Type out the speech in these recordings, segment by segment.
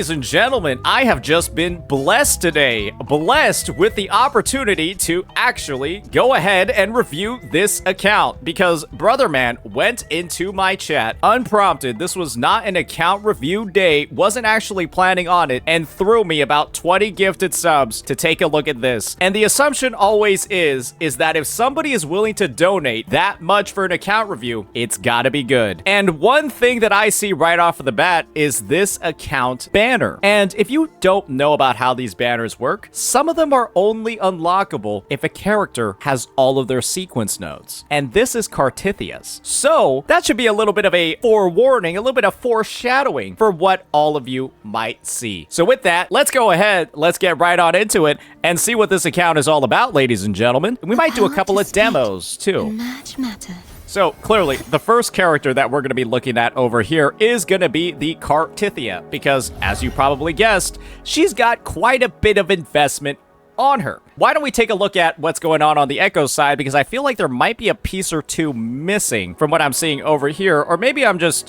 Ladies and gentlemen, I have just been blessed today. Blessed with the opportunity to actually go ahead and review this account because Brother Man went into my chat unprompted. This was not an account review day, wasn't actually planning on it, and threw me about 20 gifted subs to take a look at this. And the assumption always is that if somebody is willing to donate that much for an account review, it's gotta be good. And one thing that I see right off of the bat is this account banner. And if you don't know about how these banners work, some of them are only unlockable if a character has all of their sequence nodes. And this is Cartethyia's. So that should be a little bit of a forewarning, a little bit of foreshadowing for what all of you might see. So with that, let's go ahead, let's get right on into it and see what this account is all about, ladies and gentlemen. We might do a couple of demos too. So, clearly, the first character that we're going to be looking at over here is going to be the Cartethyia, because, as you probably guessed, she's got quite a bit of investment on her. Why don't we take a look at what's going on the Echo side, because I feel like there might be a piece or two missing from what I'm seeing over here, or maybe I'm just,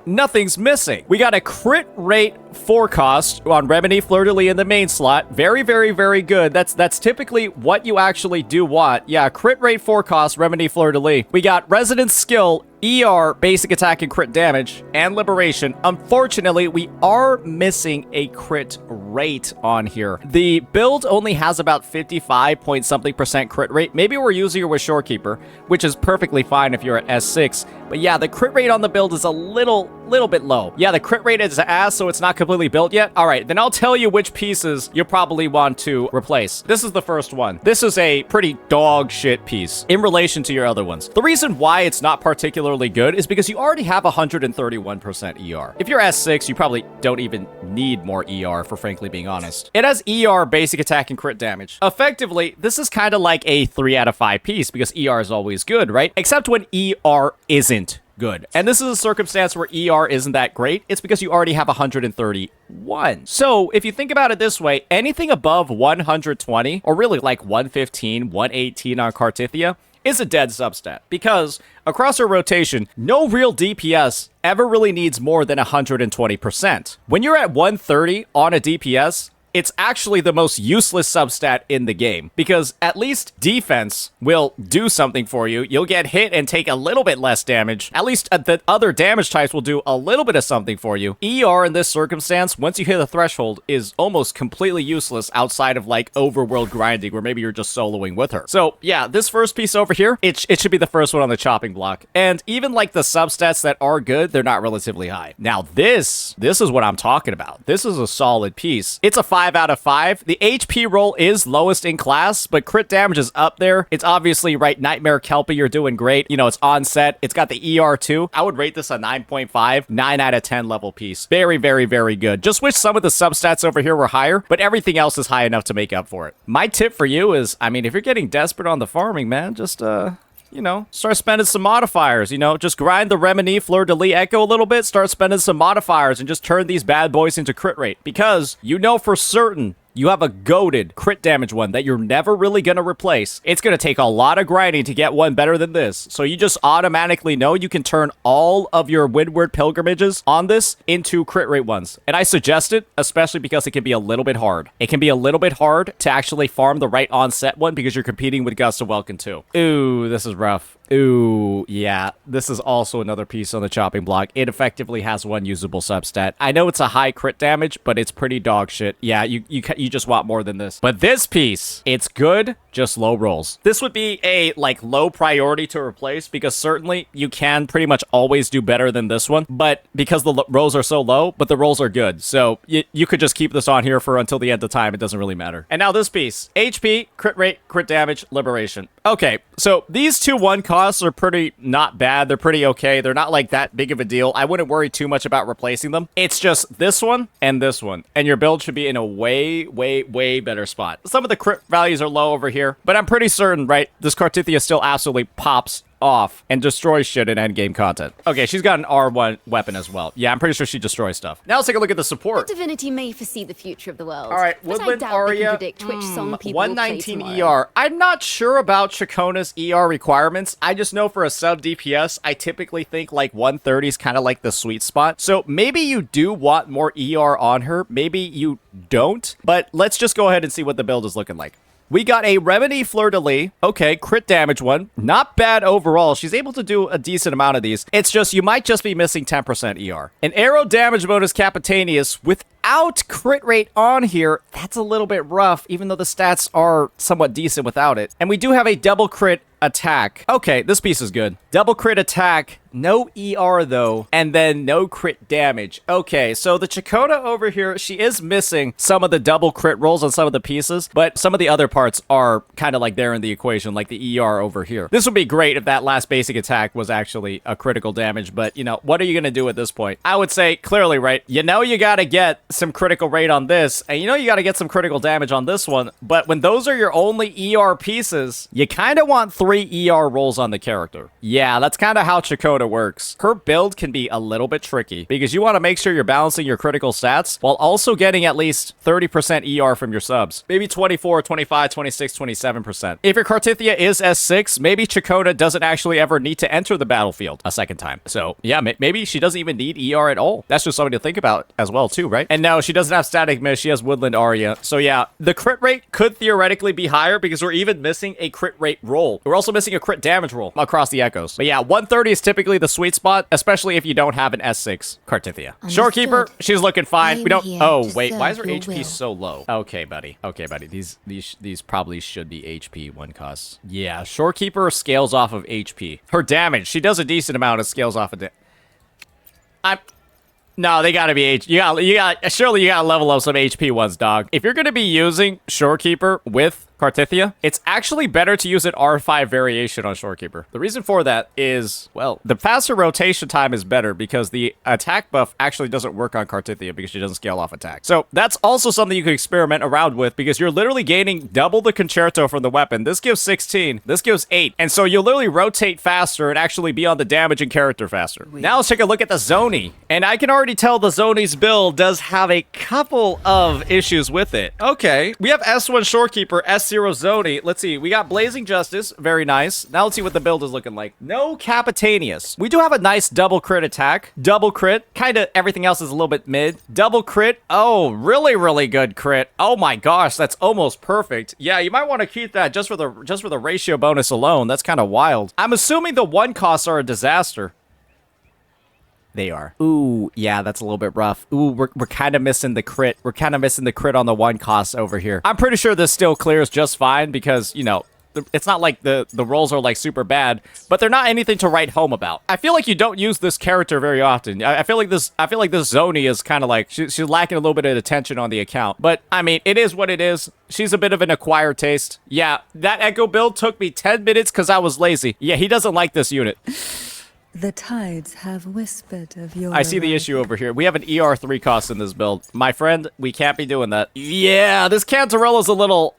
nothing's missing. We got a crit rate forecast on Remedy Fleur-de-Lis in the main slot. Very, very, very good. That's typically what you actually do want. Yeah, crit rate forecast, Remedy Fleur-de-Lis. We got Resonance Skill, ER, basic attack and crit damage, and liberation. Unfortunately, we are missing a crit rate on here. The build only has about 55 point something % crit rate. Maybe we're using her with Shorekeeper, which is perfectly fine if you're at S6. But yeah, the crit rate on the build is a little bit low. Yeah, the crit rate is ass, so it's not completely built yet. All right, then I'll tell you which pieces you'll probably want to replace. This is the first one. This is a pretty dog shit piece in relation to your other ones. The reason why it's not particularly good is because you already have 131% ER. If you're S6, you probably don't even need more ER, for frankly being honest. It has ER, basic attack, and crit damage. Effectively, this is kind of like a 3 out of 5 piece because ER is always good, right? Except when ER isn't good. And this is a circumstance where ER isn't that great. It's because you already have 131. So if you think about it this way, anything above 120, or really like 115, 118 on Cartethyia, is a dead substat, because across her rotation, no real DPS ever really needs more than 120%. When you're at 130 on a DPS, it's actually the most useless substat in the game, because at least defense will do something for you. You'll get hit and take a little bit less damage. At least the other damage types will do a little bit of something for you. ER in this circumstance, once you hit a threshold, is almost completely useless outside of like overworld grinding, where maybe you're just soloing with her. So yeah, this first piece over here, it should be the first one on the chopping block. And even like the substats that are good, they're not relatively high. Now this is what I'm talking about. This is a solid piece. It's a 5 out of 5. The HP roll is lowest in class, but crit damage is up there. It's obviously, right, Nightmare Kelpie, you're doing great. You know, it's on set. It's got the ER too. I would rate this a 9.5, 9 out of 10 level piece. Very, very, very good. Just wish some of the substats over here were higher, but everything else is high enough to make up for it. My tip for you is, I mean, if you're getting desperate on the farming, man, just, you know, start spending some modifiers, you know, just grind the Remedy Fleur-de-Lis Echo a little bit, start spending some modifiers, and just turn these bad boys into crit rate, because you know for certain you have a goated crit damage one that you're never really going to replace. It's going to take a lot of grinding to get one better than this. So you just automatically know you can turn all of your Windward Pilgrimages on this into crit rate ones. And I suggest it, especially because it can be a little bit hard. It can be a little bit hard to actually farm the right onset one because you're competing with Gust of Welkin too. Ooh, this is rough. Ooh, yeah, this is also another piece on the chopping block. It effectively has one usable substat. I know it's a high crit damage, but it's pretty dog shit. Yeah, you just want more than this. But this piece, it's good, just low rolls. This would be a, like, low priority to replace, because certainly you can pretty much always do better than this one, but because the rolls are so low, but the rolls are good. So you could just keep this on here for until the end of time. It doesn't really matter. And now this piece, HP, crit rate, crit damage, liberation. Okay, so these two 1 costs are pretty not bad. They're pretty okay. They're not like that big of a deal. I wouldn't worry too much about replacing them. It's just this one, and your build should be in a way, way, way better spot. Some of the crit values are low over here, but I'm pretty certain, right, this Cartethyia still absolutely pops off and destroy shit in endgame content. Okay, she's got an R1 weapon as well. Yeah, I'm pretty sure she destroys stuff. Now let's take a look at the support. Divinity may foresee the future of the world. All right, but Woodland I doubt they Aria, can predict which song people will play 119 tomorrow. ER. I'm not sure about Chacona's ER requirements. I just know for a sub DPS, I typically think like 130 is kind of like the sweet spot. So maybe you do want more ER on her. Maybe you don't. But let's just go ahead and see what the build is looking like. We got a Remedy Fleur-de-Lis. Okay, crit damage one. Not bad overall. She's able to do a decent amount of these. It's just you might just be missing 10% ER. An arrow damage bonus Capitanius without crit rate on here. That's a little bit rough, even though the stats are somewhat decent without it. And we do have a double crit attack. Okay, this piece is good. Double crit attack, no ER though, and then no crit damage. Okay, so the Chakota over here, she is missing some of the double crit rolls on some of the pieces, but some of the other parts are kind of like there in the equation, like the ER over here. This would be great if that last basic attack was actually a critical damage, but you know, what are you gonna do at this point? I would say clearly, right, you know you gotta get some critical rate on this, and you know you gotta get some critical damage on this one, but when those are your only ER pieces, you kind of want 3 ER rolls on the character. Yeah, that's kind of how Chakota works. Her build can be a little bit tricky because you want to make sure you're balancing your critical stats while also getting at least 30% ER from your subs. Maybe 24, 25, 26, 27%. If your Cartethyia is S6, maybe Chakota doesn't actually ever need to enter the battlefield a second time. So yeah, maybe she doesn't even need ER at all. That's just something to think about as well too, right? And no, she doesn't have Static Mist. She has Woodland Aria. So yeah, the crit rate could theoretically be higher because we're even missing a crit rate roll. We're also missing a crit damage roll across the echoes. But yeah, 130 is typically the sweet spot, especially if you don't have an S6 Cartethyia. Shorekeeper, she's looking fine. We don't. Oh wait, why is her HP so low? Okay, buddy. Okay, buddy. These probably should be HP one costs. Yeah, Shorekeeper scales off of HP. Her damage, she does a decent amount of scales off of No, they gotta be surely you gotta level up some HP ones, dog. If you're gonna be using Shorekeeper with Cartethyia, it's actually better to use an R5 variation on Shorekeeper. The reason for that is, well, the faster rotation time is better because the attack buff actually doesn't work on Cartethyia because she doesn't scale off attack. So that's also something you can experiment around with because you're literally gaining double the concerto from the weapon. This gives 16, this gives 8. And so you'll literally rotate faster and actually be on the damaging character faster. Now let's take a look at the Zoni. And I can already tell the Zoni's build does have a couple of issues with it. Okay, we have S1 Shorekeeper, S0 Zoni. Let's see. We got Blazing Justice. Very nice. Now let's see what the build is looking like. No Capitanius. We do have a nice double crit attack. Double crit. Kind of everything else is a little bit mid. Double crit. Oh, really, really good crit. Oh my gosh, that's almost perfect. Yeah, you might want to keep that just for the ratio bonus alone. That's kind of wild. I'm assuming the one costs are a disaster. They are. Ooh, yeah, that's a little bit rough. Ooh, we're kind of missing the crit. We're kind of missing the crit on the one cost over here. I'm pretty sure this still clears just fine because, you know, it's not like the rolls are like super bad, but they're not anything to write home about. I feel like you don't use this character very often. I feel like this Zoni is kind of like she's lacking a little bit of attention on the account. But I mean, it is what it is. She's a bit of an acquired taste. Yeah, that Echo build took me 10 minutes because I was lazy. Yeah, he doesn't like this unit. The tides have whispered of your I see the issue over here. We have an ER3 cost in this build. My friend, we can't be doing that. Yeah, this Canerella's a little...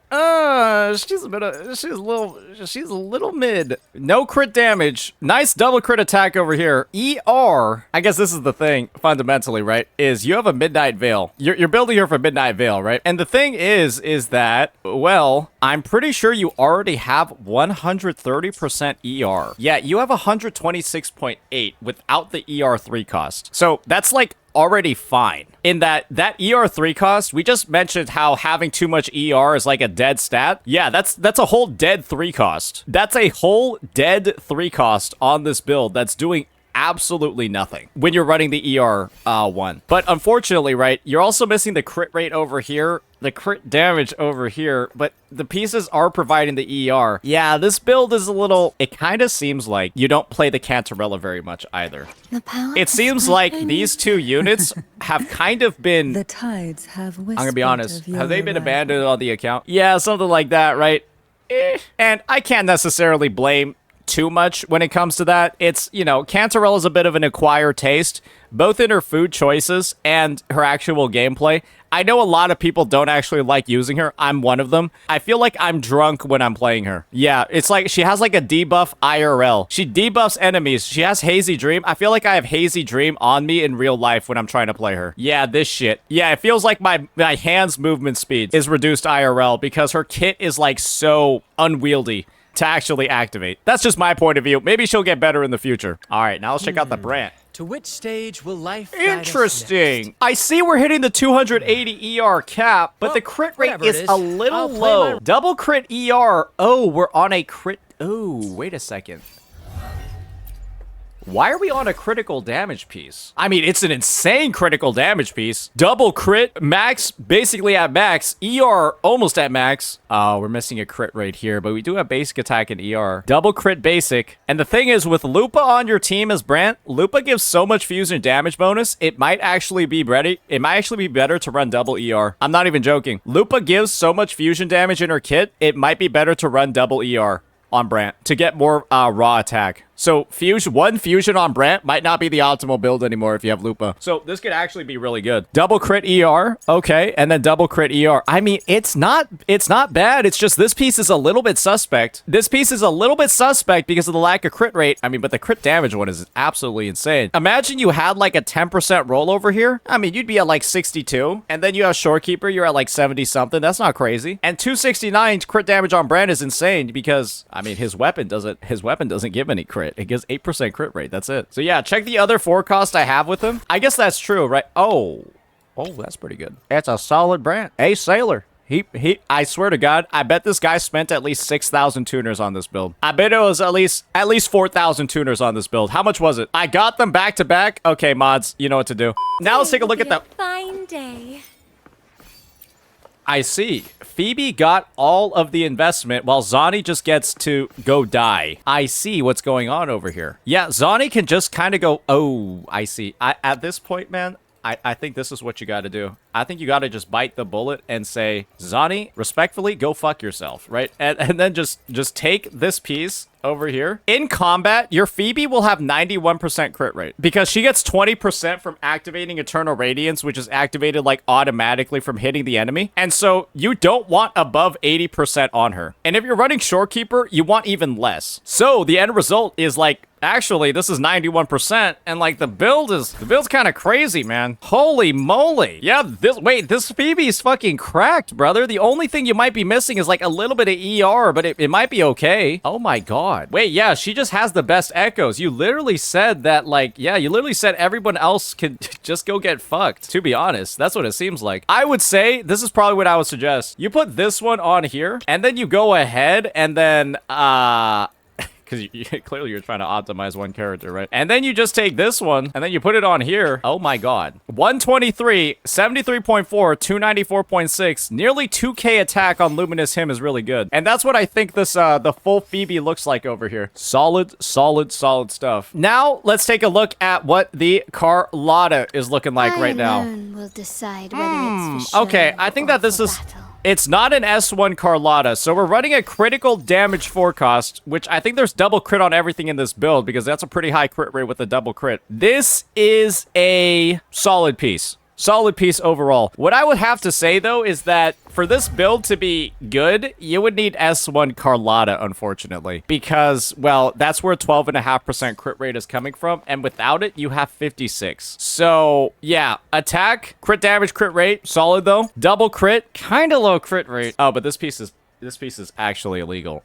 she's a little mid. No crit damage. Nice double crit attack over here. ER, I guess this is the thing, fundamentally, right? Is you have a Midnight Veil. You're building here for Midnight Veil, right? And the thing is that, well, I'm pretty sure you already have 130% ER. Yeah, you have 126.8 without the ER3 cost. So that's like already fine. In that ER3 cost, we just mentioned how having too much ER is like a dead stat. Yeah, that's a whole dead 3 cost. That's a whole dead 3 cost on this build that's doing absolutely nothing when you're running the ER one. But unfortunately, right, you're also missing the crit rate over here, the crit damage over here, but the pieces are providing the ER. Yeah, this build is a little... It kind of seems like you don't play the Canerella very much either. It seems like these two units have kind of been... The tides have whispered. I'm gonna be honest. Have they been abandoned on the account? Yeah, something like that, right? And I can't necessarily blame too much when it comes to that. It's, you know, Canerella's a bit of an acquired taste, both in her food choices and her actual gameplay. I know a lot of people don't actually like using her. I'm one of them. I feel like I'm drunk when I'm playing her. Yeah, it's like she has like a debuff IRL. She debuffs enemies. She has Hazy Dream. I feel like I have Hazy Dream on me in real life when I'm trying to play her. Yeah, this shit. Yeah, it feels like my hands movement speed is reduced IRL because her kit is like so unwieldy to actually activate. That's just my point of view. Maybe she'll get better in the future. All right, now let's check out the brand. To which stage will life guide us Interesting. next? I see we're hitting the 280 ER cap, but Well, the crit rate whatever it is is, a little I'll play low. my- Double crit ER. Oh, we're on a crit. Oh, wait a second. Why are we on a critical damage piece? I mean, it's an insane critical damage piece. Double crit, max, basically at max. ER almost at max. Oh, we're missing a crit rate here, but we do have basic attack and ER. Double crit basic. And the thing is, with Lupa on your team as Brant, Lupa gives so much fusion damage bonus, it might actually be ready. It might actually be better to run double ER. I'm not even joking. Lupa gives so much fusion damage in her kit, it might be better to run double ER on Brant to get more raw attack. So one fusion on Brant might not be the optimal build anymore if you have Lupa. So this could actually be really good. Double crit ER, okay, and then double crit ER. I mean, it's not bad. It's just this piece is a little bit suspect. This piece is a little bit suspect because of the lack of crit rate. I mean, but the crit damage one is absolutely insane. Imagine you had like a 10% rollover here. I mean, you'd be at like 62, and then you have Shorekeeper, you're at like 70 something. That's not crazy. And 269 crit damage on Brant is insane because I mean his weapon doesn't give any crit. It gives 8% crit rate. That's it. So yeah, check the other forecast I have with him. I guess that's true, right? Oh, that's pretty good. That's a solid brand. A sailor. I swear to God, I bet this guy spent at least 6,000 tuners on this build. I bet it was at least 4,000 tuners on this build. How much was it? I got them back to back. Okay, mods, you know what to do. Now let's take a look at the fine day. I see. Phoebe got all of the investment while Zani just gets to go die. I see what's going on over here. Yeah, Zani can just kind of go, oh, I see. At this point, man, I think this is what you got to do. I think you got to just bite the bullet and say, Zani, respectfully, go fuck yourself, right? And then just take this piece over here. In combat, your Phoebe will have 91% crit rate because she gets 20% from activating Eternal Radiance, which is activated like automatically from hitting the enemy. And so you don't want above 80% on her. And if you're running Shorekeeper, you want even less. So the end result is like, actually, this is 91%, and like the build's kind of crazy, man. Holy moly. Yeah, this Phoebe's fucking cracked, brother. The only thing you might be missing is like a little bit of ER, but it might be okay. Oh my god. Wait, yeah, she just has the best echoes. You literally said that, like, yeah, you literally said everyone else can just go get fucked, to be honest. That's what it seems like. I would say, this is probably what I would suggest. You put this one on here, and then you go ahead and then, because clearly you're trying to optimize one character, right? And then you just take this one, and then you put it on here. Oh my god. 123, 73.4, 294.6, nearly 2k attack on Luminous Him is really good. And that's what I think this, the full Phoebe looks like over here. Solid stuff. Now, let's take a look at what the Carlotta is looking like right now. Will decide whether it's for show Okay, I think or that this for is... battle. It's not an S1 Carlotta, so we're running a critical damage forecast, which I think there's double crit on everything in this build because that's a pretty high crit rate with a double crit. This is a solid piece. Solid piece overall. What I would have to say, though, is that for this build to be good, you would need S1 Carlotta, unfortunately. Because, well, that's where 12.5% crit rate is coming from. And without it, you have 56. So, yeah. Attack, crit damage, crit rate. Solid, though. Double crit, kind of low crit rate. Oh, but this piece is actually illegal.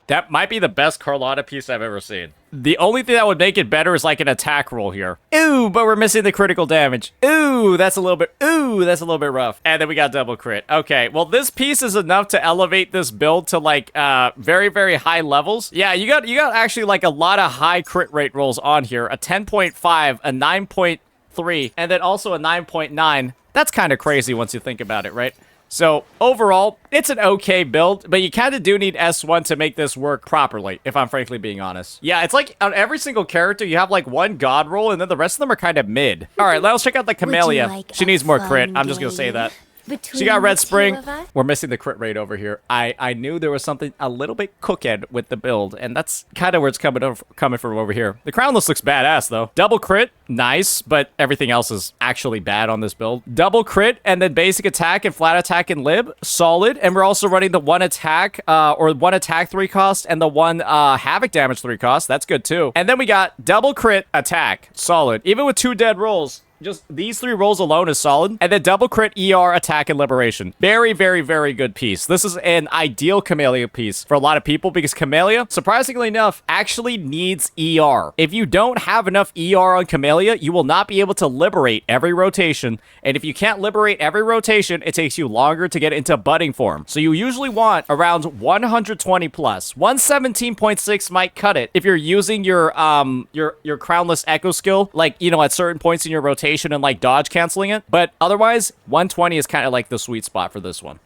That might be the best Carlotta piece I've ever seen. The only thing that would make it better is like an attack roll here. Ooh, but we're missing the critical damage. Ooh, that's a little bit rough. And then we got double crit. Okay, well, this piece is enough to elevate this build to like very, very high levels. Yeah, you got actually like a lot of high crit rate rolls on here. A 10.5, a 9.3, and then also a 9.9. That's kind of crazy once you think about it, right? So, overall, it's an okay build, but you kind of do need S1 to make this work properly, if I'm frankly being honest. Yeah, it's like on every single character, you have like one god roll, and then the rest of them are kind of mid. All right, let's check out the Camellia. Like she needs more crit. I'm just going to say that. Between She got Red the two Spring. of us? We're missing the crit rate over here. I knew there was something a little bit cooked with the build, and that's kind of where it's coming from over here. The Crownless looks badass, though. Double crit, nice, but everything else is actually bad on this build. Double crit, and then basic attack and flat attack and lib, solid. And we're also running the one attack, or one attack 3 cost, and the one havoc damage 3 cost. That's good, too. And then we got double crit attack, solid. Even with 2 dead rolls. Just these 3 rolls alone is solid. And then double crit ER, attack, and liberation. Very, very, very good piece. This is an ideal Camellia piece for a lot of people because Camellia, surprisingly enough, actually needs ER. If you don't have enough ER on Camellia, you will not be able to liberate every rotation. And if you can't liberate every rotation, it takes you longer to get into budding form. So you usually want around 120 plus. 117.6 might cut it if you're using your Crownless Echo skill, like, you know, at certain points in your rotation and like dodge canceling it, but otherwise 120 is kind of like the sweet spot for this one.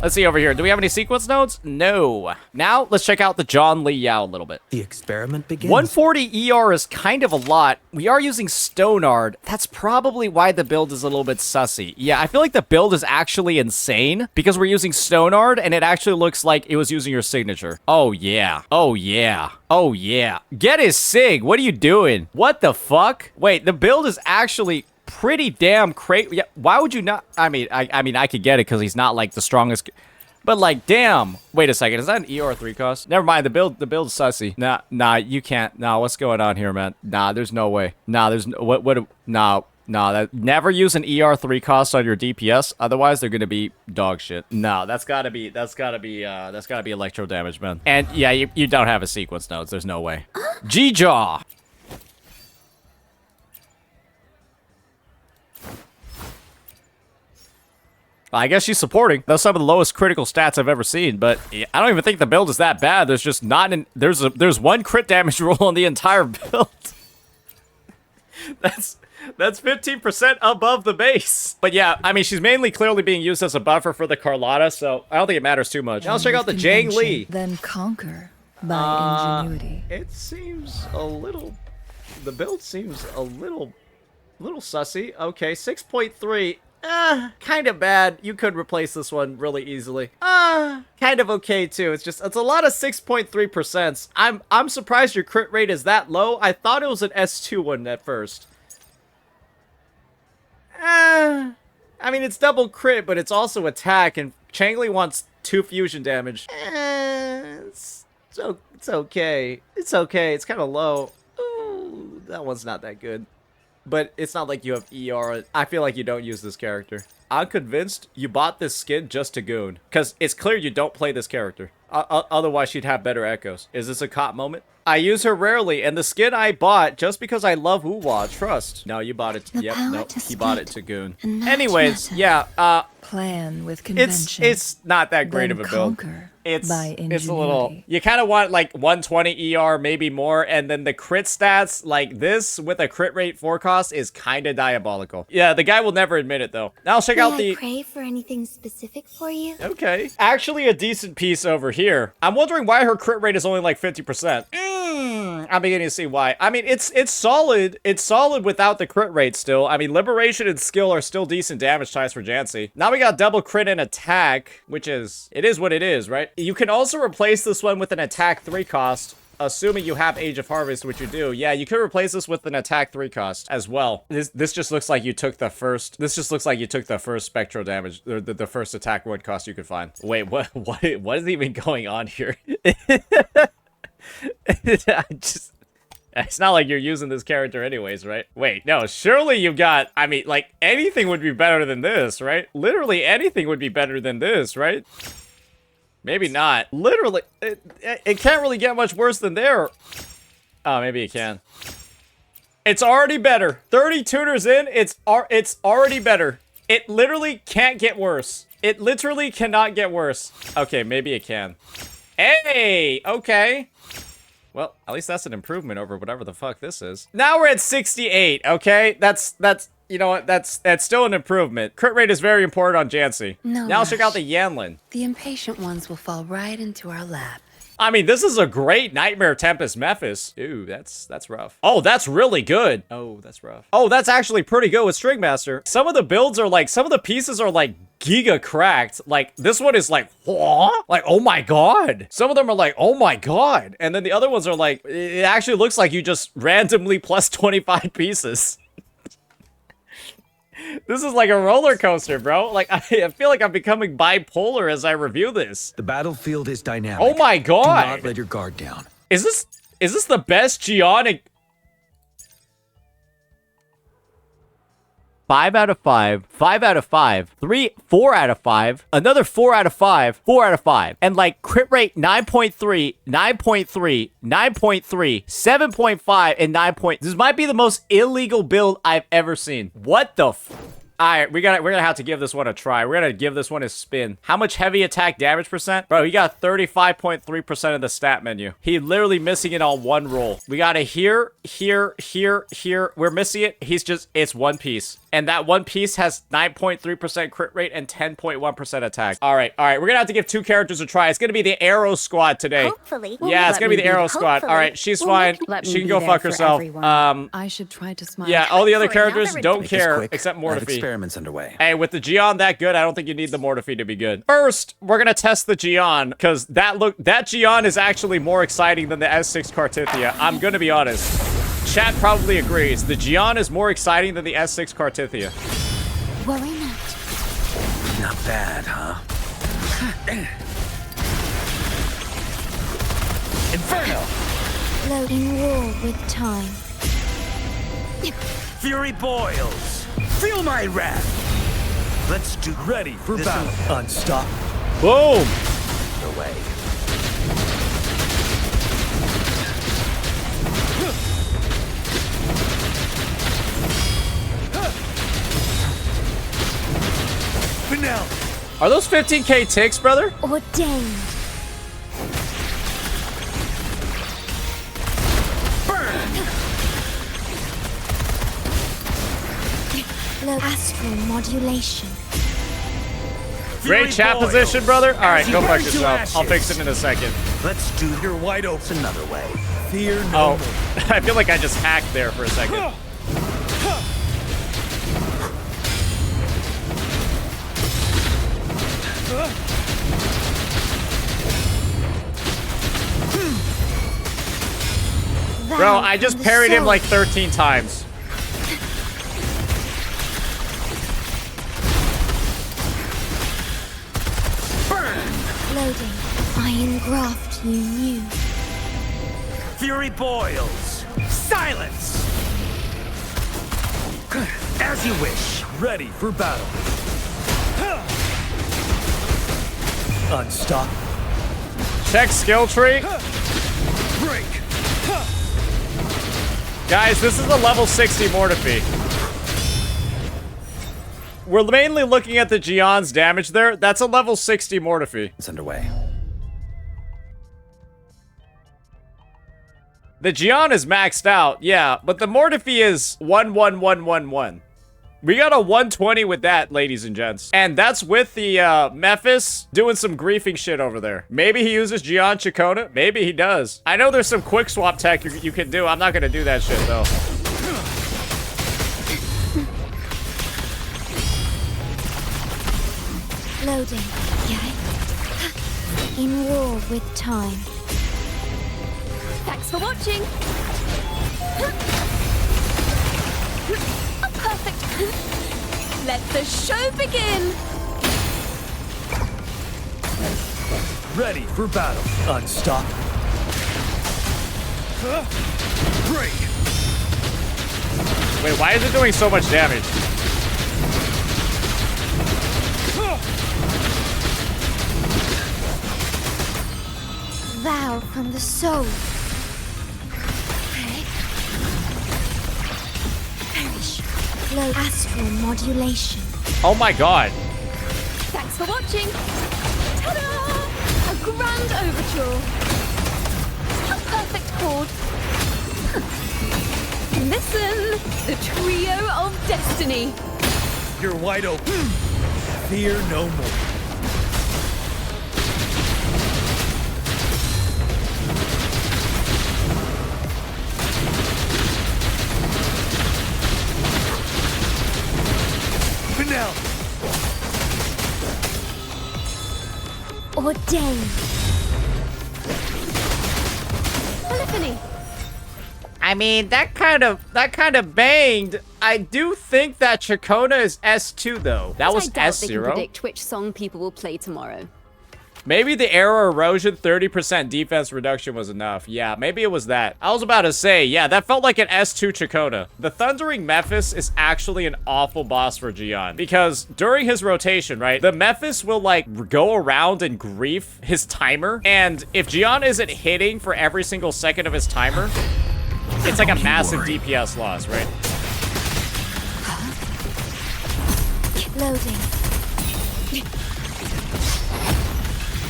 Let's see over here. Do we have any sequence nodes? No. Now let's check out the John Lee Yao a little bit. The experiment begins. 140 ER is kind of a lot. We are using Stonard. That's probably why the build is a little bit sussy. Yeah, I feel like the build is actually insane because we're using Stonard and it actually looks like it was using your signature. Oh yeah. Oh yeah. Oh yeah. Get his sig. What are you doing? What the fuck? Wait, the build is actually pretty damn crazy. Yeah, why would you not? I mean, I could get it because he's not like the strongest. But like, damn. Wait a second. Is that an ER 3 cost? Never mind. The build's sussy. Nah, you can't. Nah, what's going on here, man? Nah, there's no way. Nah, there's no, nah, that never use an ER 3 cost on your DPS. Otherwise, they're gonna be dog shit. No, that's gotta be electro damage, man. And yeah, you don't have a sequence nodes. There's no way. G-Jaw. I guess she's supporting. That's some of the lowest critical stats I've ever seen, but I don't even think the build is that bad. There's just not an, there's 1 crit damage roll on the entire build. That's 15% above the base. But yeah, I mean, she's mainly clearly being used as a buffer for the Carlotta, so I don't think it matters too much. Now let's check out the Jangling. Then conquer by ingenuity. It seems a little, the build seems a little sussy. Okay, 6.3. Kind of bad. You could replace this one really easily. Kind of okay too. It's a lot of 6.3%. I'm surprised your crit rate is that low. I thought it was an S2 one at first. I mean, it's double crit, but it's also attack, and Jangling wants 2 fusion damage. It's okay. It's okay. It's kind of low. Ooh, that one's not that good. But it's not like you have ER. I feel like you don't use this character. I'm convinced you bought this skin just to goon. Because it's clear you don't play this character. Otherwise, she'd have better echoes. Is this a cop moment? I use her rarely, and the skin I bought just because I love WuWa. Trust. No, you bought it. Yep, no, he bought it to goon. Anyways, yeah. Plan with convention. It's not that great of a build. It's a little, you kind of want like 120 ER, maybe more, and then the crit stats, like this with a crit rate 4 cost is kind of diabolical. Yeah, the guy will never admit it though. Now check out the... May I pray for anything specific for you? Okay. Actually a decent piece over here. I'm wondering why her crit rate is only like 50%. I'm beginning to see why. I mean, it's solid. It's solid without the crit rate still. I mean, Liberation and Skill are still decent damage ties for Jancy. Now we got double crit and attack, which is, it is what it is, right? You can also replace this one with an attack 3 cost, assuming you have Age of Harvest, which you do. Yeah, you could replace this with an attack 3 cost as well. This just looks like you took the first, spectro damage, or the first attack 1 cost you could find. Wait, what is even going on here? It's not like you're using this character anyways, right? Wait, no, surely you've got, I mean, like, anything would be better than this, right? Literally anything would be better than this, right? Maybe not. Literally, it can't really get much worse than there. Oh, maybe it can. It's already better. 30 tuners in, it's already better. It literally can't get worse. It literally cannot get worse. Okay, maybe it can. Hey, okay. Well, at least that's an improvement over whatever the fuck this is. Now we're at 68, okay? That's you know what? That's still an improvement. Crit rate is very important on Jancy. No now rush. check out the Yanlin. The impatient ones will fall right into our lap. I mean, this is a great Nightmare Tempest Mephis. Ooh, that's rough. Oh, that's really good. Oh, that's rough. Oh, that's actually pretty good with Stringmaster. Some of the builds are like, some of the pieces are like giga cracked. Like, this one is like, what? Like, oh my god. Some of them are like, oh my god. And then the other ones are like, it actually looks like you just randomly plus 25 pieces. This is like a roller coaster, bro. Like, I feel like I'm becoming bipolar as I review this. The battlefield is dynamic. Oh my god. Do not let your guard down. Is this the best Gian? 5 out of 5, 5 out of 5, 4 out of 5, another 4 out of 5, 4 out of 5. And like crit rate 9.3, 9.3, 9.3, 7.5, and 9. This might be the most illegal build I've ever seen. What the Alright, we're gonna have to give this one a try. We're gonna give this one a spin. How much heavy attack damage percent? Bro, he got 35.3% of the stat menu. He literally missing it on one roll. We got a here, here, here, here. We're missing it. It's one piece. And that one piece has 9.3% crit rate and 10.1% attack. Alright, we're gonna have to give 2 characters a try. It's gonna be the Arrow Squad today. Hopefully. Yeah, it's gonna be the Arrow Squad. Alright, she's fine. She can go fuck herself. I should try to smile. Yeah, all the other characters don't Make this care quick. except I have Mortefee. experiments underway. Hey, with the Gian that good, I don't think you need the Mortefee to be good. First, we're gonna test the Gian, because that Gian is actually more exciting than the S6 Cartethyia. I'm gonna be honest. Chat probably agrees. The Gian is more exciting than the S6 Cartethyia. Worry not. Not bad, huh? Inferno! Floating war with time. Fury boils! Feel my wrath! Let's do ready for battle. Unstop. Boom! The way. Finale. Are those 15k ticks, brother? Ordained. Low astral modulation. Great chat boils. position, brother. All right, As go he fuck burns to yourself. I'll ashes. fix it in a second. Let's do your wide open another way. Fear no more. I feel like I just hacked there for a second. Bro, I just parried him like 13 times. Loading. Iron graft you knew. Fury boils. Silence! As you wish. Ready for battle. Unstop. Check skill tree. Break. Guys, this is a level 60 Mortefee. We're mainly looking at the Gian's damage there. That's a level 60 Mortefee. It's underway. The Gian is maxed out, yeah, but the Mortefee is 11111. We got a 120 with that, ladies and gents. And that's with the Mephis doing some griefing shit over there. Maybe he uses Gian Chacona. Maybe he does. I know there's some quick swap tech you can do. I'm not gonna do that shit though. Loading. Yeah. In war with time. Thanks for watching. Oh, perfect. Let the show begin. Ready for battle. Unstop. Break. Wait, why is it doing so much damage? Vow from the soul. Perish. Low astral modulation. Oh my god. Thanks for watching. Ta-da! A grand overture. A perfect chord. Listen, the trio of destiny. You're wide open. Fear no more. Finale. Ordained. Polyphony. I mean, that kind of banged. I do think that Chakona is S2 though. That was I doubt they can S0. predict which song people will play tomorrow. Maybe the arrow erosion 30% defense reduction was enough. Yeah, maybe it was that. I was about to say, yeah, that felt like an S2 Chakona. The Thundering Mephis is actually an awful boss for Gian because during his rotation, right, the Mephis will like go around and grief his timer. And if Gian isn't hitting for every single second of his timer, it's like a massive DPS loss, right? Loading.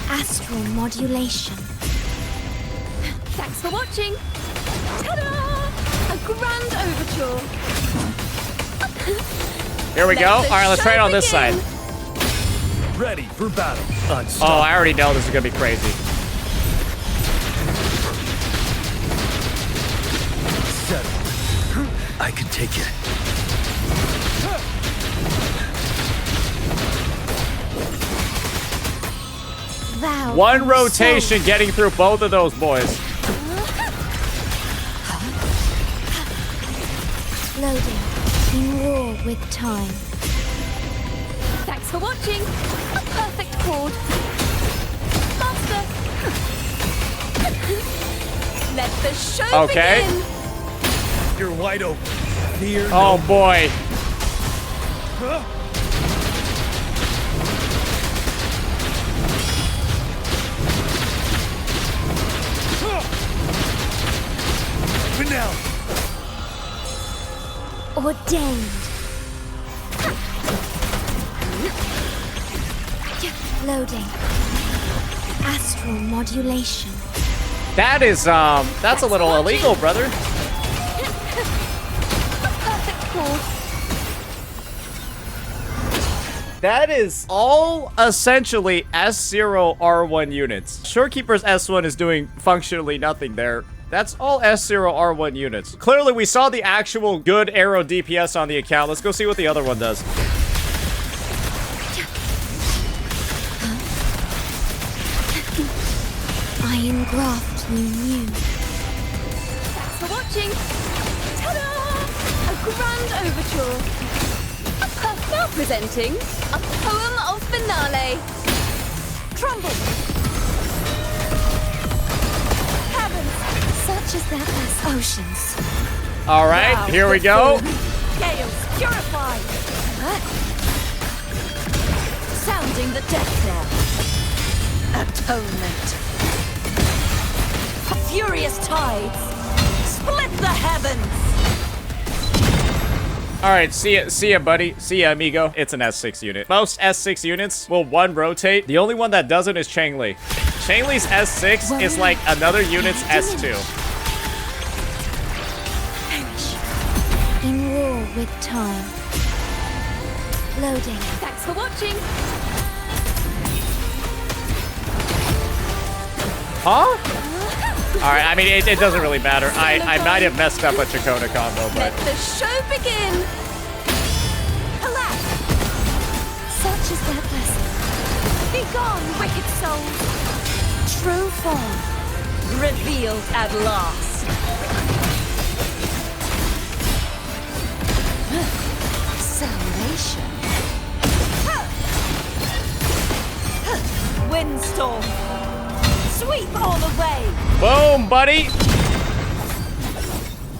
Astral modulation. Thanks for watching. Ta-da! A grand overture. Here we go. All right, let's try it on this side. Ready for battle. Oh, I already know this is gonna be crazy. Settle. I can take it. Thou One art rotation getting through both of those boys. Loading. In war with time. Thanks for watching. A perfect chord. Master. Let the show begin. You're wide open. Fear Oh boy. Now. Ordained. Loading. Astral modulation. That is, that's a little illegal, brother. Perfect chord. That is all essentially S0 R1 units. Shorekeeper's S1 is doing functionally nothing there. That's all S0 R1 units. Clearly, we saw the actual good arrow DPS on the account. Let's go see what the other one does. I engraft you new. Thanks for watching. Ta-da! A grand overture. Now presenting a poem of finale. Trumble. Heavens. Such as that as oceans. All right, Wow, here we the go. full Gales purified. Sounding the death knell. Atonement. Furious tides. Split the heavens. All right, see ya, buddy. See ya, amigo. It's an S6 unit. Most S6 units will one rotate. The only one that doesn't is Changli. Changli's S6 is like another unit's S2. Perish. In war with time. Loading. Thanks for watching. Huh? All right, I mean, it doesn't really matter. I might have messed up a Chakona combo, but... Let the show begin. Alas, Such as that blessing. be gone, wicked souls. True form. Revealed at last. Salvation. Windstorm. Sweep all away. Boom, buddy.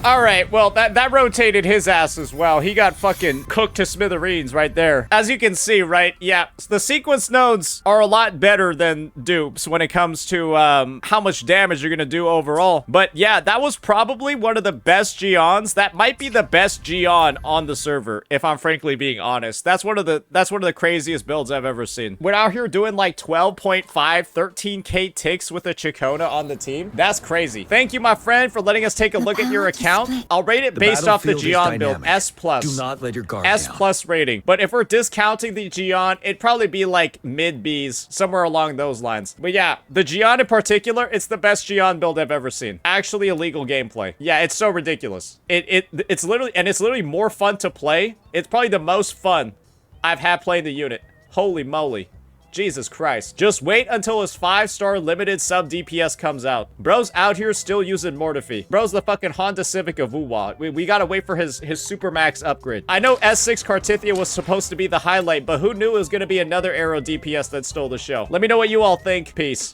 All right, well, that rotated his ass as well. He got fucking cooked to smithereens right there. As you can see, right? Yeah, the sequence nodes are a lot better than dupes when it comes to how much damage you're gonna do overall. But yeah, that was probably one of the best Gians. That might be the best Gian on the server, if I'm frankly being honest. That's one of the craziest builds I've ever seen. We're out here doing like 12.5, 13k ticks with a Chakona on the team. That's crazy. Thank you, my friend, for letting us take a look at your account. I'll rate it based off the Gian build, S+. Do not let your guard down. S+ rating. But if we're discounting the Gian, it'd probably be like mid Bs, somewhere along those lines. But yeah, the Gian in particular, it's the best Gian build I've ever seen. Actually illegal gameplay. Yeah, it's so ridiculous. It's literally more fun to play. It's probably the most fun I've had playing the unit. Holy moly. Jesus Christ. Just wait until his 5-star limited sub DPS comes out. Bro's out here still using Mortifi. Bro's the fucking Honda Civic of WuWa. We gotta wait for his Supermax upgrade. I know S6 Cartethyia was supposed to be the highlight, but who knew it was gonna be another arrow DPS that stole the show? Let me know what you all think. Peace.